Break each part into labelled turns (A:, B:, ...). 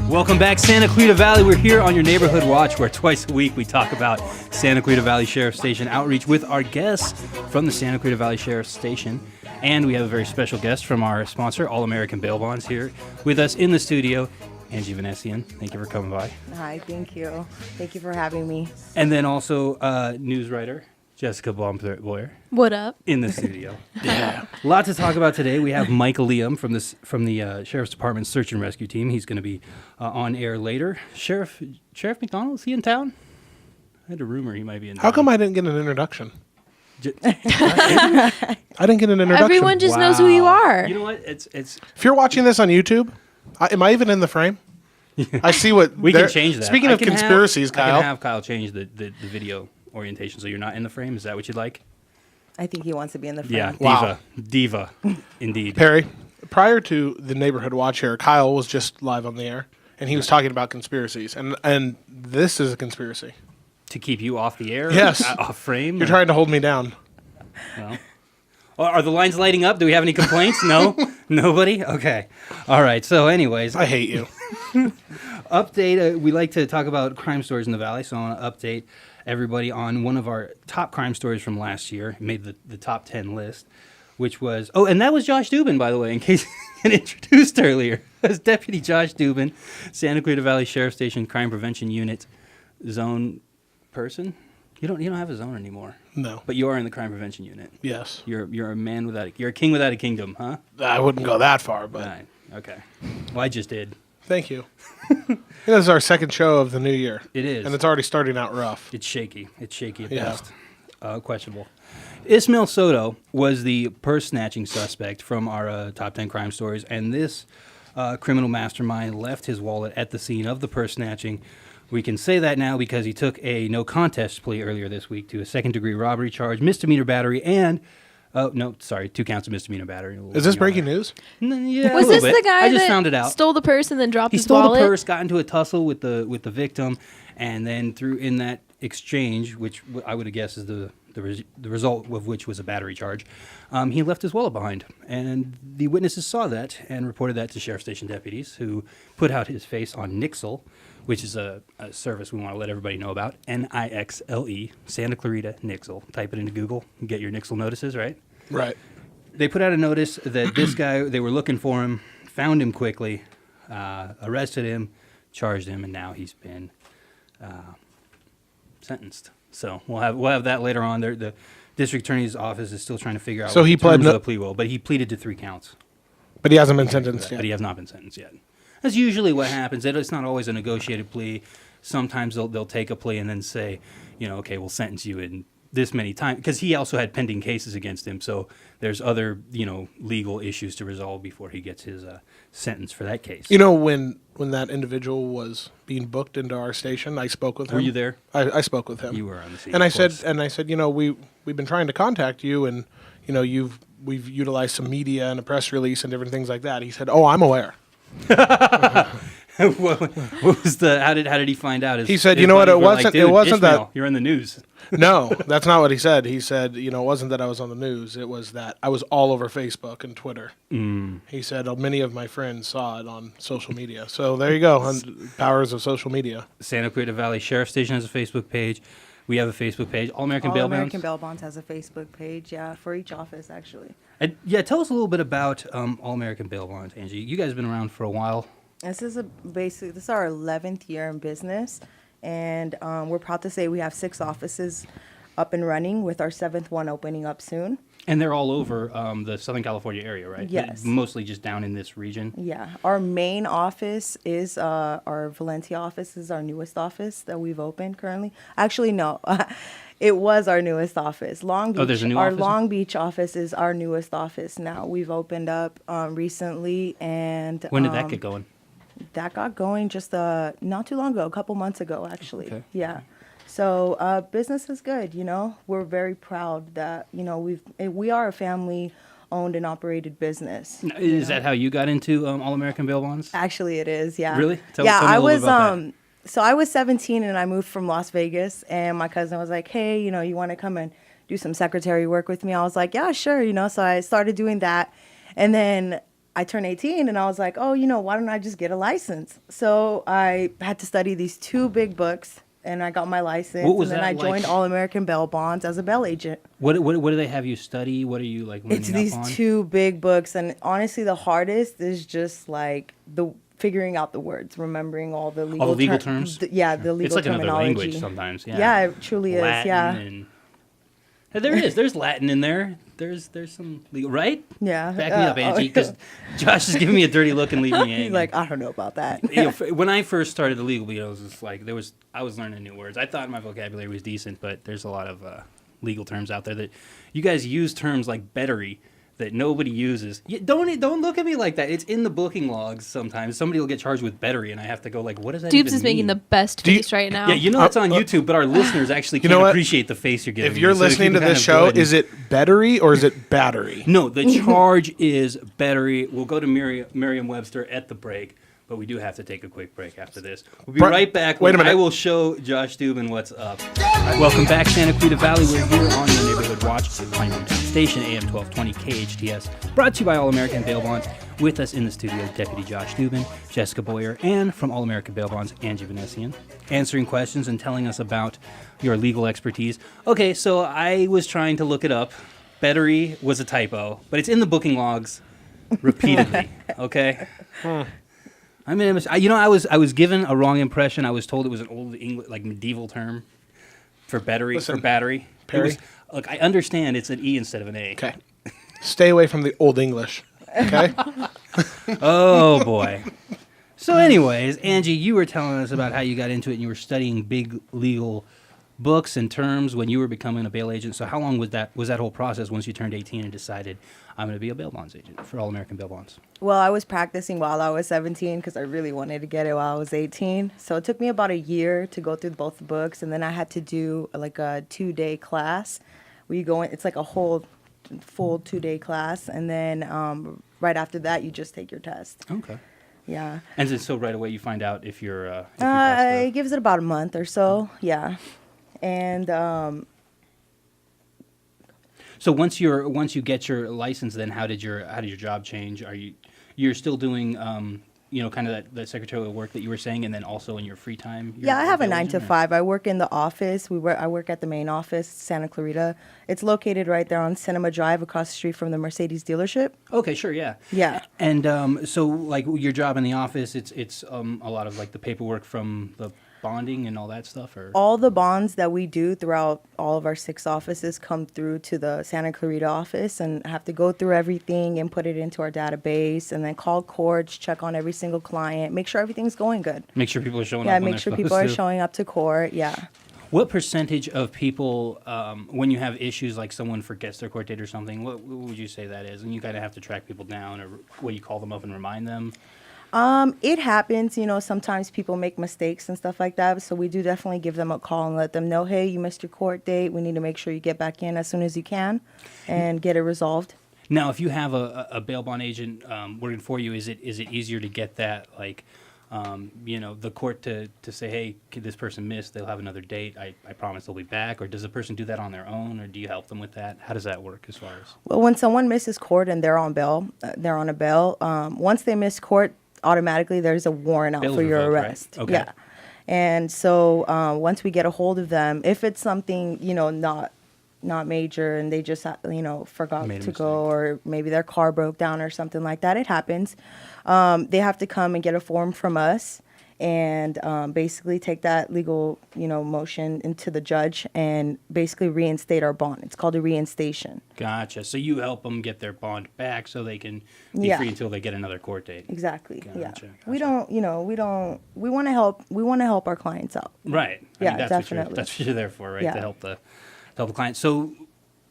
A: Welcome back, Santa Clarita Valley. We're here on your Neighborhood Watch, where twice a week we talk about Santa Clarita Valley Sheriff Station outreach with our guests from the Santa Clarita Valley Sheriff Station. And we have a very special guest from our sponsor, All American Bail Bonds, here with us in the studio, Angie Vanesina. Thank you for coming by.
B: Hi, thank you. Thank you for having me.
A: And then also news writer, Jessica Baumboyer.
C: What up?
A: In the studio. Yeah. A lot to talk about today. We have Michael Liam from the Sheriff's Department Search and Rescue Team. He's going to be on air later. Sheriff McDonald, is he in town? I had a rumor he might be in town.
D: How come I didn't get an introduction? I didn't get an introduction.
C: Everyone just knows who you are.
A: You know what? It's.
D: If you're watching this on YouTube, am I even in the frame? I see what
A: we can change that.
D: Speaking of conspiracies, Kyle.
A: I can have Kyle change the video orientation so you're not in the frame. Is that what you'd like?
B: I think he wants to be in the frame.
A: Yeah,
D: Wow.
A: diva, indeed.
D: Perry, prior to the Neighborhood Watch here, Kyle was just live on the air, and he was talking about conspiracies, and this is a conspiracy.
A: To keep you off the air?
D: Yes.
A: Off frame?
D: You're trying to hold me down.
A: Well, are the lines lighting up? Do we have any complaints? No? Nobody? Okay. All right. So anyways.
D: I hate you.
A: Update. We like to talk about crime stories in the Valley, so I want to update everybody on one of our top crime stories from last year. It made the top 10 list, which was... Oh, and that was Josh Dubin, by the way, in case you get introduced earlier. As Deputy Josh Dubin, Santa Clarita Valley Sheriff Station Crime Prevention Unit zone person. You don't have a zone anymore.
D: No.
A: But you are in the crime prevention unit.
D: Yes.
A: You're a man without you're a king without a kingdom, huh?
D: I wouldn't go that far, but...
A: Right. Okay. Well, I just did.
D: Thank you. This is our second show of the new year.
A: It is.
D: And it's already starting out rough.
A: It's shaky. It's shaky at
D: Yeah.
A: best. Questionable. Ismail Soto was the purse snatching suspect from our top 10 crime stories, and this criminal mastermind left his wallet at the scene of the purse snatching. We can say that now because he took a no contest plea earlier this week to a second-degree robbery charge, misdemeanor battery, and 2 counts of misdemeanor battery.
D: Is this breaking news?
A: Yeah,
C: Was
A: a little
C: this
A: bit.
C: the guy
A: I just
C: that
A: found it out.
C: stole the purse and then dropped
A: He
C: his
A: stole
C: wallet?
A: the purse, got into a tussle with the victim, and then in that exchange, which I would guess is the result of which was a battery charge, he left his wallet behind. And the witnesses saw that and reported that to Sheriff Station deputies, who put out his face on Nixle, which is a service we want to let everybody know about. Nixle, Santa Clarita Nixle. Type it into Google and get your Nixle notices, right?
D: Right.
A: They put out a notice that this guy, they were looking for him, found him quickly, arrested him, charged him, and now he's been sentenced. So we'll have that later on. The district attorney's office is still trying to figure out
D: So he pled
A: terms of the plea will, but he pleaded to 3 counts.
D: But he hasn't been sentenced yet.
A: But he has not been sentenced yet. That's usually what happens. It's not always a negotiated plea. Sometimes they'll take a plea and then say, okay, we'll sentence you in this many times, because he also had pending cases against him. So there's other, legal issues to resolve before he gets his sentence for that case.
D: When that individual was being booked into our station, I spoke with him.
A: Were you there?
D: I spoke with him.
A: You were on the scene.
D: And I said, we've been trying to contact you, and we've utilized some media and a press release and different things like that. He said, "Oh, I'm aware."
A: what was how did he find out?
D: He said, "You know what? It wasn't. It wasn't
A: Ishmael,
D: that
A: you're in the news."
D: No, that's not what he said. He said, it wasn't that I was on the news. It was that I was all over Facebook and Twitter. He said, many of my friends saw it on social media. So there you go. Powers of social media.
A: Santa Clarita Valley Sheriff Station has a Facebook page. We have a Facebook page. All American Bail Bonds.
B: All American Bail Bonds has a Facebook page, yeah, for each office, actually.
A: And, tell us a little bit about All American Bail Bonds, Angie. You guys have been around for a while.
B: This is this is our 11th year in business, and we're proud to say we have 6 offices up and running, with our 7th one opening up soon.
A: And they're all over the Southern California area, right?
B: Yes.
A: But mostly just down in this region.
B: Yeah. Our main office is our Valencia office is our newest office that we've opened currently. Actually, no. It was our newest office. Long Beach.
A: Oh, there's a new
B: our
A: office?
B: Long Beach office is our newest office now. We've opened up recently, and
A: When did that get going?
B: that got going just not too long ago, a couple months ago, actually.
A: Okay.
B: Yeah. So business is good, We're very proud that, we are a family-owned and operated business.
A: Is that how you got into All American Bail Bonds?
B: Actually, it is, yeah.
A: Really? Tell
B: yeah,
A: me a
B: I
A: little
B: was
A: bit about that.
B: So I was 17 and I moved from Las Vegas, and my cousin was like, "Hey, you want to come and do some secretary work with me?" I was like, "Yeah, sure." So I started doing that, and then I turned 18 and I was like, oh, why don't I just get a license? So I had to study these 2 big books and I got my license.
A: What was
B: and then
A: that
B: I joined
A: like?
B: All American Bail Bonds as a bail agent.
A: What do they have you study? What are you like learning
B: It's these
A: up on?
B: 2 big books. And honestly, the hardest is just like figuring out the words, remembering all the legal,
A: terms?
B: The legal
A: It's like another
B: terminology.
A: language sometimes. Yeah,
B: Yeah, it truly
A: Latin
B: is. Yeah.
A: And, there's Latin in there. There's some legal, right?
B: Yeah.
A: Back me up, Angie, because Josh is giving me a dirty look and leaving me hanging.
B: He's like, I don't know about that.
A: When I first started the legal beat, I was just like, I was learning new words. I thought my vocabulary was decent, but there's a lot of legal terms out there that you guys use terms like bettery that nobody uses. Don't look at me like that. It's in the booking logs sometimes. Somebody will get charged with bettery, and I have to go like, what does that
C: Dubes
A: even
C: is making
A: mean?
C: the best face right now.
A: Yeah, that's on YouTube, but our listeners actually can't
D: know what?
A: appreciate the face you're giving.
D: If you're
A: me. So
D: listening
A: you
D: to
A: can
D: this
A: kind of go
D: show,
A: ahead and-
D: is it battery or is it battery?
A: No, the charge is battery. We'll go to Merriam-Webster at the break, but we do have to take a quick break after this. We'll be right back.
D: Wait a minute.
A: I will show Josh Dubin what's up. Welcome back, Santa Clarita Valley. We're here on the Neighborhood Watch, Santa Station, AM 1220 KHTS. Brought to you by All American Bail Bonds. With us in the studio, Deputy Josh Dubin, Jessica Boyer, and from All American Bail Bonds, Angie Vanesina, answering questions and telling us about your legal expertise. Okay, so I was trying to look it up. Bettery was a typo, but it's in the booking logs repeatedly. Okay. I mean, I was given a wrong impression. I was told it was an old English, like medieval term for battery.
D: Listen,
A: for battery.
D: Perry.
A: Look, I understand it's an E instead of an A.
D: Okay. Stay away from the old English. Okay.
A: Oh boy. So, anyways, Angie, you were telling us about how you got into it, and you were studying big legal books and terms when you were becoming a bail agent. So, how long was that whole process once you turned 18 and decided I'm going to be a bail bonds agent for All American Bail Bonds?
B: Well, I was practicing while I was 17 because I really wanted to get it while I was 18. So it took me about a year to go through both the books, and then I had to do like a 2-day class where you go in. It's like a full 2-day class, and then right after that, you just take your test.
A: Okay.
B: Yeah.
A: And so right away you find out if you're if you pass
B: It gives it about a month or so. Yeah. And
A: So once you get your license, then how did your job change? You're still doing kind of that secretarial work that you were saying, and then also in your free time?
B: yeah, I have a 9 to 5. I work in the office. I work at the main office, Santa Clarita. It's located right there on Cinema Drive, across the street from the Mercedes dealership.
A: Okay, sure, yeah.
B: Yeah.
A: And so like your job in the office, it's a lot of like the paperwork from the bonding and all that stuff, or
B: All the bonds that we do throughout all of our 6 offices come through to the Santa Clarita office and have to go through everything and put it into our database, and then call courts, check on every single client, make sure everything's going good.
A: make sure people are showing
B: Yeah,
A: up. when
B: make
A: they're
B: sure people
A: supposed
B: are
A: to.
B: showing up to court. Yeah.
A: What percentage of people, when you have issues like someone forgets their court date or something, what would you say that is? And you kind of have to track people down, or what, you call them up and remind them?
B: It happens, sometimes people make mistakes and stuff like that. So we do definitely give them a call and let them know, hey, you missed your court date. We need to make sure you get back in as soon as you can and get it resolved.
A: Now, if you have a bail bond agent working for you, is it easier to get that, like, the court to say, hey, this person missed, they'll have another date, I promise they'll be back? Or does the person do that on their own, or do you help them with that? How does that work as far as?
B: Well, when someone misses court and they're on a bail, once they miss court, automatically there's a warrant out
A: Bail's
B: for your
A: revoked, right?
B: arrest.
A: Okay.
B: Yeah. And so once we get a hold of them, if it's something, not major and they just, forgot
A: Made a
B: to go,
A: mistake.
B: or maybe their car broke down or something like that, it happens. They have to come and get a form from us and basically take that legal, motion into the judge and basically reinstate our bond. It's called a reinstation.
A: Gotcha. So you help them get their bond back so they can be
B: Yeah.
A: free until they get another court date.
B: Exactly. Yeah.
A: Gotcha,
B: We
A: gotcha.
B: don't, we want to help our clients out.
A: Right.
B: Yeah,
A: that's
B: definitely.
A: That's what you're there for, right?
B: Yeah.
A: To help the client. So,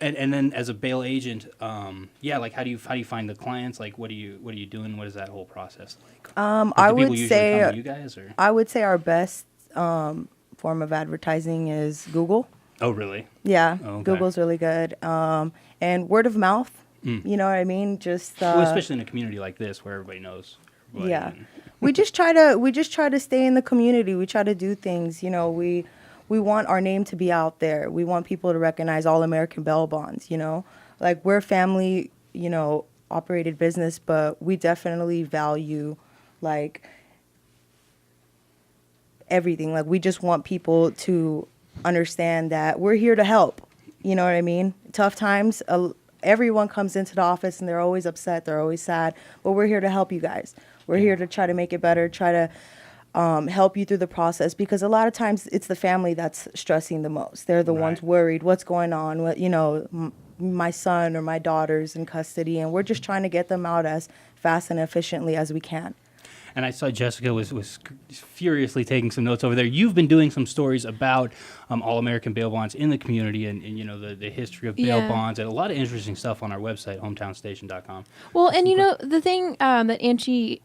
A: and then as a bail agent, like how do you find the clients? Like, what are you doing? What is that whole process like? Like,
B: I
A: do people
B: would
A: usually
B: say
A: come to you guys, or?
B: I would say our best form of advertising is Google.
A: Oh, really?
B: Yeah,
A: Oh, okay.
B: Google's really good. And word of mouth. You know what I mean? Just
A: Well, especially in a community like this where everybody knows. everybody,
B: yeah.
A: and-
B: we just try to stay in the community. We try to do things. We want our name to be out there. We want people to recognize All American Bail Bonds. Like we're family. operated business, but we definitely value like everything. Like we just want people to understand that we're here to help. You know what I mean? Tough times, everyone comes into the office and they're always upset, they're always sad, but we're here to help you guys. We're here to try to make it better, try to help you through the process, because a lot of times it's the family that's stressing the most. They're the ones worried, what's going on, what, you know, my son or my daughter's in custody, and we're just trying to get them out as fast and efficiently as we can.
A: And I saw Jessica was furiously taking some notes over there. You've been doing some stories about All-American bail bonds in the community and you know, the history of bail bonds, and a lot of interesting stuff on our website, hometownstation.com.
C: Well, and you know, the thing that Angie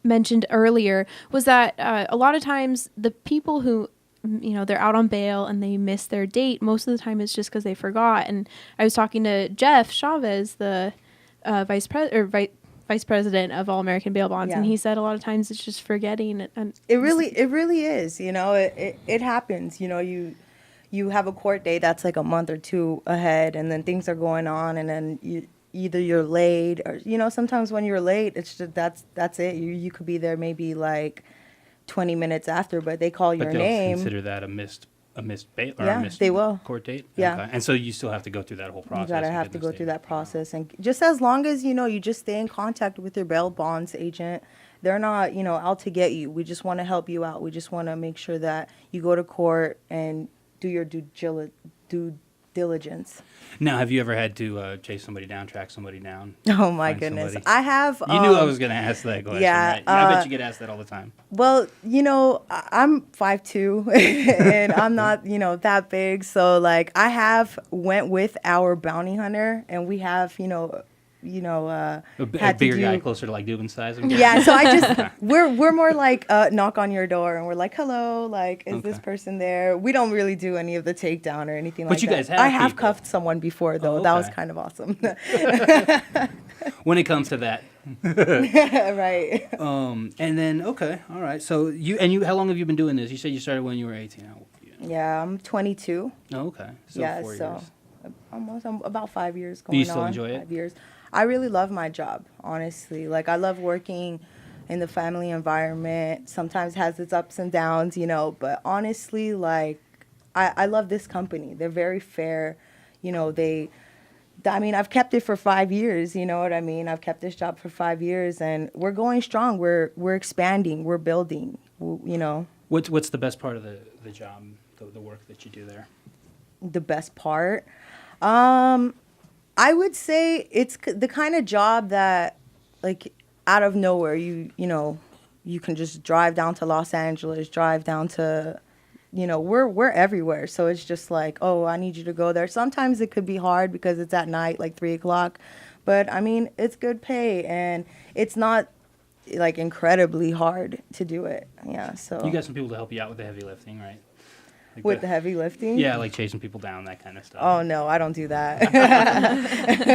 C: mentioned earlier was that a lot of times the people who, you know, they're out on bail and they miss their date, most of the time it's just because they forgot. And I was talking to Jeff Chavez, the vice president of All American Bail Bonds, and he said a lot of times it's just forgetting. And
B: it really is. You know, it happens. You know, you have a court date that's like a month or two ahead, and then things are going on, and then either you're late, or you know, sometimes when you're late, it's just that's it. You could be there maybe like 20 minutes after, but they call your name.
A: Consider that a missed bail or
B: yeah,
A: a missed
B: they will.
A: court date?
B: Yeah.
A: Okay. And so you still have to go through that whole process.
B: You gotta have to go through that process, and just as long as you know, you just stay in contact with your bail bonds agent. They're not, you know, out to get you. We just want to help you out. We just want to make sure that you go to court and do your due diligence.
A: Now, have you ever had to chase somebody down, track somebody down?
B: Oh my
A: find
B: goodness,
A: somebody?
B: I have.
A: You knew I was going to ask that question,
B: yeah,
A: right? I bet you get asked that all the time.
B: Well, you know, I'm 5'2", and I'm not, you know, that big. So like, I have went with our bounty hunter, and we have,
A: A
B: had
A: bigger
B: to
A: guy,
B: do,
A: closer to like Dubin size.
B: yeah. So I just we're more like knock on your door, and we're like, hello, like, is this person there? We don't really do any of the takedown or anything like that.
A: But you guys have.
B: I have
A: people.
B: cuffed someone before though.
A: Oh,
B: That was
A: okay.
B: kind of awesome.
A: When it comes to that.
B: Right.
A: And then, okay, all right. So how long have you been doing this? You said you started when you were 18.
B: Yeah, I'm 22.
A: Oh, okay. So
B: Yeah,
A: 4
B: so
A: years.
B: almost about 5 years going on.
A: Do you still enjoy it?
B: 5 years. I really love my job, honestly. Like, I love working in the family environment. Sometimes has its ups and downs, you know, but honestly, like, I love this company. They're very fair. You know, I've kept it for 5 years, you know what I mean? I've kept this job for 5 years, and we're going strong. We're expanding. We're building, you know.
A: What's the best part of the job, the work that you do there?
B: The best part? I would say it's the kind of job that, like, out of nowhere, you know, you can just drive down to Los Angeles, drive down to, you know, we're everywhere. So it's just like, oh, I need you to go there. Sometimes it could be hard because it's at night, like 3 o'clock. But, I mean, it's good pay, and it's not, like, incredibly hard to do it. Yeah, so.
A: You got some people to help you out with the heavy lifting, right? Like
B: with the heavy lifting?
A: Yeah, like chasing people down, that kind of stuff.
B: Oh, no, I don't do that.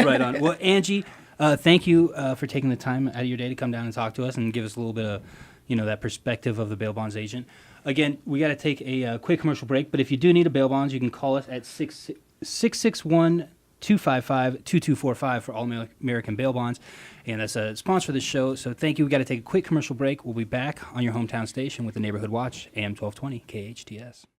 A: Right on. Well, Angie, thank you for taking the time out of your day to come down and talk to us and give us a little bit of, you know, that perspective of the bail bonds agent. Again, we got to take a quick commercial break, but if you do need a bail bonds, you can call us at 661-255-2245 for All American Bail Bonds, and that's a sponsor of the show. So thank you. We got to take a quick commercial break. We'll be back on your hometown station with the Neighborhood Watch, AM 1220 KHTS.